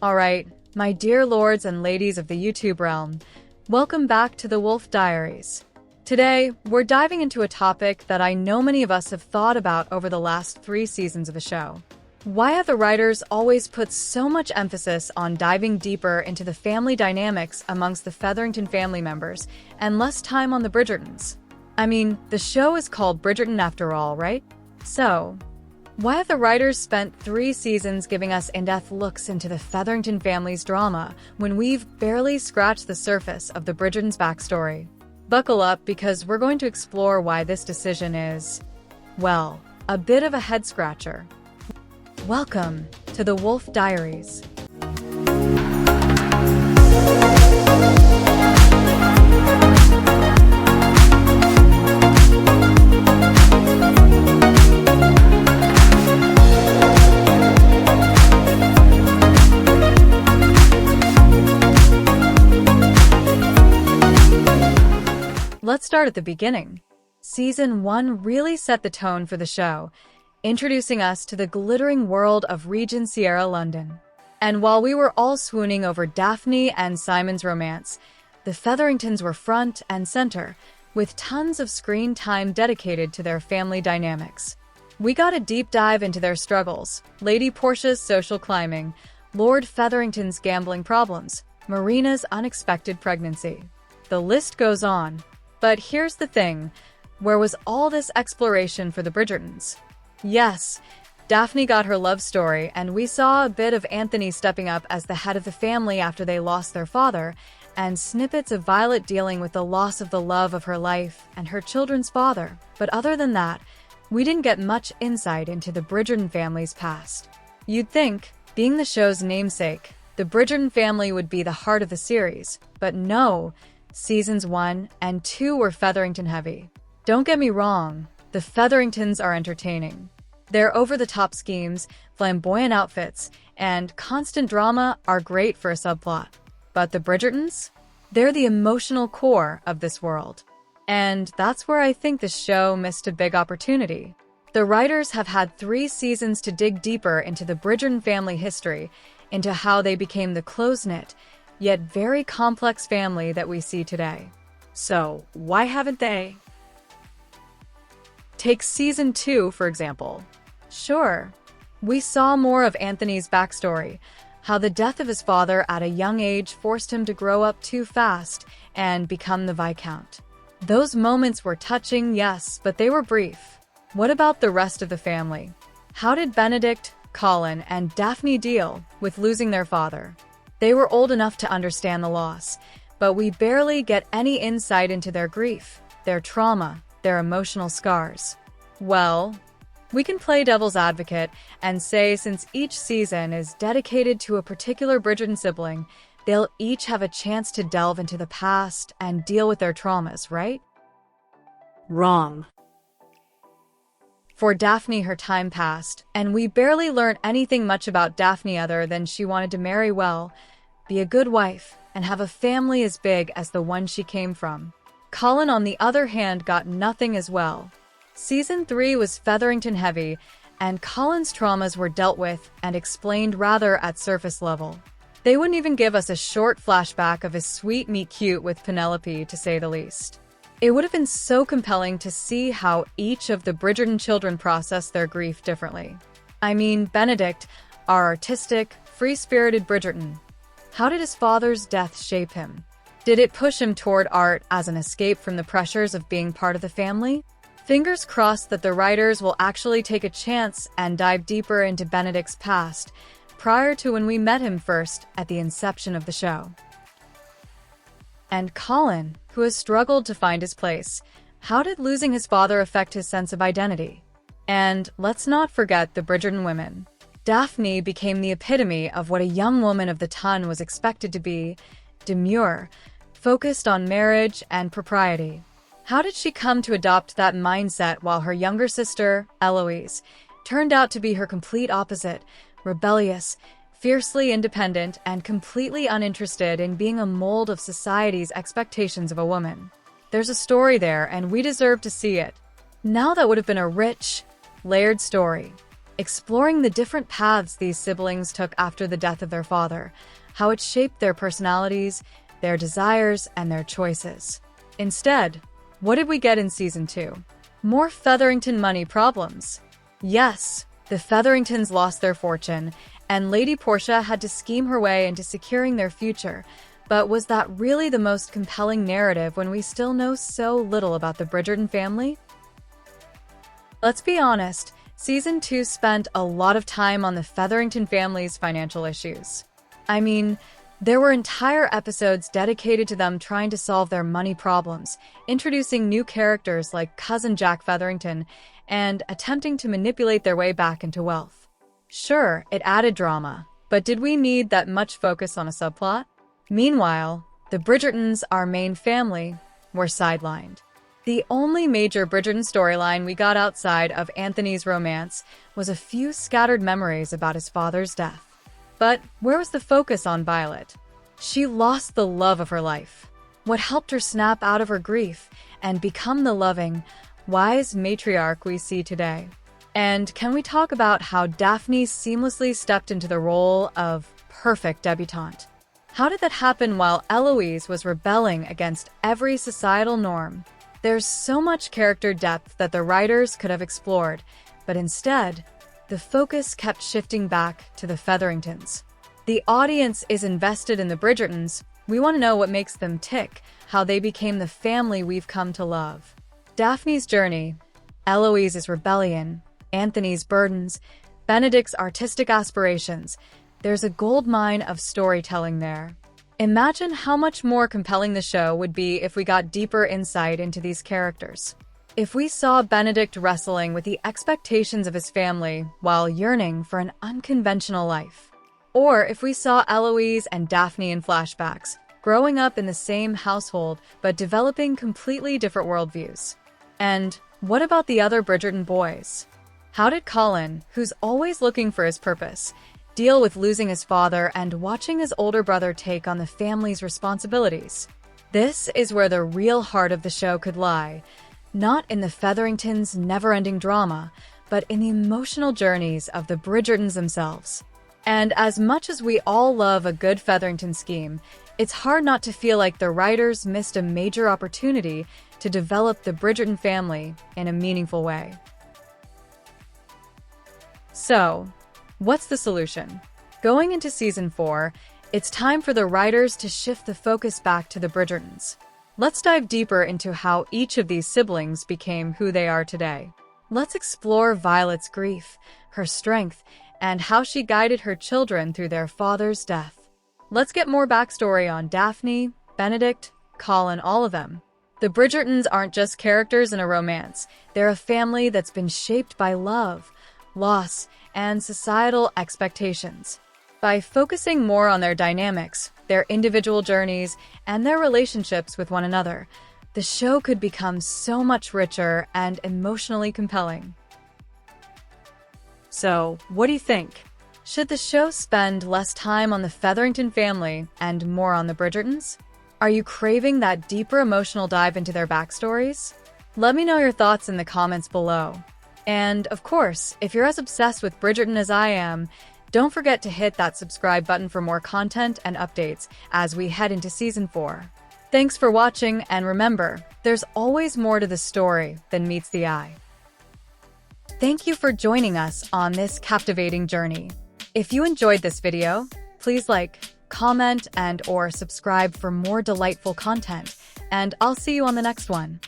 Alright, my dear lords and ladies of the YouTube realm, welcome back to the Wolfe Diaries. Today, we're diving into a topic that I know many of us have thought about over the last 3 seasons of the show. Why have the writers always put so much emphasis on diving deeper into the family dynamics amongst the Featherington family members and less time on the Bridgertons? I mean, the show is called Bridgerton after all, right? So, why have the writers spent 3 seasons giving us in-depth looks into the Featherington family's drama when we've barely scratched the surface of the Bridgertons' backstory? Buckle up because we're going to explore why this decision is, well, a bit of a head-scratcher. Welcome to the Wolfe Diaries. Let's start at the beginning. Season 1 really set the tone for the show, introducing us to the glittering world of Regent Sierra London. And while we were all swooning over Daphne and Simon's romance, the Featheringtons were front and center, with tons of screen time dedicated to their family dynamics. We got a deep dive into their struggles, Lady Portia's social climbing, Lord Featherington's gambling problems, Marina's unexpected pregnancy. The list goes on. But here's the thing, where was all this exploration for the Bridgertons? Yes, Daphne got her love story, and we saw a bit of Anthony stepping up as the head of the family after they lost their father, and snippets of Violet dealing with the loss of the love of her life and her children's father. But other than that, we didn't get much insight into the Bridgerton family's past. You'd think, being the show's namesake, the Bridgerton family would be the heart of the series, but no. Seasons 1 and 2 were Featherington heavy. Don't get me wrong, the Featheringtons are entertaining. Their over-the-top schemes, flamboyant outfits, and constant drama are great for a subplot. But the Bridgertons? They're the emotional core of this world. And that's where I think the show missed a big opportunity. The writers have had 3 seasons to dig deeper into the Bridgerton family history, into how they became the close-knit, yet very complex family that we see today. So, why haven't they? Take Season 2, for example. Sure, we saw more of Anthony's backstory, how the death of his father at a young age forced him to grow up too fast and become the Viscount. Those moments were touching, yes, but they were brief. What about the rest of the family? How did Benedict, Colin, and Daphne deal with losing their father? They were old enough to understand the loss, but we barely get any insight into their grief, their trauma, their emotional scars. Well, we can play devil's advocate and say since each season is dedicated to a particular Bridgerton sibling, they'll each have a chance to delve into the past and deal with their traumas, right? Wrong. For Daphne, her time passed, and we barely learned anything much about Daphne other than she wanted to marry well, be a good wife, and have a family as big as the one she came from. Colin, on the other hand, got nothing as well. Season 3 was Featherington heavy, and Colin's traumas were dealt with and explained rather at surface level. They wouldn't even give us a short flashback of his sweet meet cute with Penelope, to say the least. It would have been so compelling to see how each of the Bridgerton children processed their grief differently. I mean, Benedict, our artistic, free-spirited Bridgerton. How did his father's death shape him? Did it push him toward art as an escape from the pressures of being part of the family? Fingers crossed that the writers will actually take a chance and dive deeper into Benedict's past, prior to when we met him first at the inception of the show. And Colin, who has struggled to find his place, how did losing his father affect his sense of identity? And let's not forget the Bridgerton women. Daphne became the epitome of what a young woman of the ton was expected to be, demure, focused on marriage and propriety. How did she come to adopt that mindset while her younger sister, Eloise, turned out to be her complete opposite, rebellious, fiercely independent, and completely uninterested in being a mold of society's expectations of a woman? There's a story there, and we deserve to see it. Now that would have been a rich, layered story. exploring the different paths these siblings took after the death of their father, how it shaped their personalities, their desires, and their choices. Instead, what did we get in Season 2? More Featherington money problems. Yes, the Featheringtons lost their fortune, and Lady Portia had to scheme her way into securing their future. But was that really the most compelling narrative when we still know so little about the Bridgerton family? Let's be honest, Season 2 spent a lot of time on the Featherington family's financial issues. I mean, there were entire episodes dedicated to them trying to solve their money problems, introducing new characters like Cousin Jack Featherington, and attempting to manipulate their way back into wealth. Sure, it added drama, but did we need that much focus on a subplot? Meanwhile, the Bridgertons, our main family, were sidelined. The only major Bridgerton storyline we got outside of Anthony's romance was a few scattered memories about his father's death. But where was the focus on Violet? She lost the love of her life. What helped her snap out of her grief and become the loving, wise matriarch we see today? And can we talk about how Daphne seamlessly stepped into the role of perfect debutante? How did that happen while Eloise was rebelling against every societal norm? There's so much character depth that the writers could have explored, but instead, the focus kept shifting back to the Featheringtons. The audience is invested in the Bridgertons. We want to know what makes them tick, how they became the family we've come to love. Daphne's journey, Eloise's rebellion, Anthony's burdens, Benedict's artistic aspirations. There's a goldmine of storytelling there. Imagine how much more compelling the show would be if we got deeper insight into these characters. If we saw Benedict wrestling with the expectations of his family while yearning for an unconventional life. Or if we saw Eloise and Daphne in flashbacks, growing up in the same household but developing completely different worldviews. And what about the other Bridgerton boys? How did Colin, who's always looking for his purpose, deal with losing his father and watching his older brother take on the family's responsibilities? This is where the real heart of the show could lie, not in the Featheringtons' never-ending drama, but in the emotional journeys of the Bridgertons themselves. And as much as we all love a good Featherington scheme, it's hard not to feel like the writers missed a major opportunity to develop the Bridgerton family in a meaningful way. So, what's the solution? Going into Season 4, it's time for the writers to shift the focus back to the Bridgertons. Let's dive deeper into how each of these siblings became who they are today. Let's explore Violet's grief, her strength, and how she guided her children through their father's death. Let's get more backstory on Daphne, Benedict, Colin, all of them. The Bridgertons aren't just characters in a romance. They're a family that's been shaped by love, loss, and societal expectations. By focusing more on their dynamics, their individual journeys, and their relationships with one another, the show could become so much richer and emotionally compelling. So, what do you think? Should the show spend less time on the Featherington family and more on the Bridgertons? Are you craving that deeper emotional dive into their backstories? Let me know your thoughts in the comments below. And, of course, if you're as obsessed with Bridgerton as I am, don't forget to hit that subscribe button for more content and updates as we head into Season 4. Thanks for watching, and remember, there's always more to the story than meets the eye. Thank you for joining us on this captivating journey. If you enjoyed this video, please like, comment, and/or subscribe for more delightful content, and I'll see you on the next one.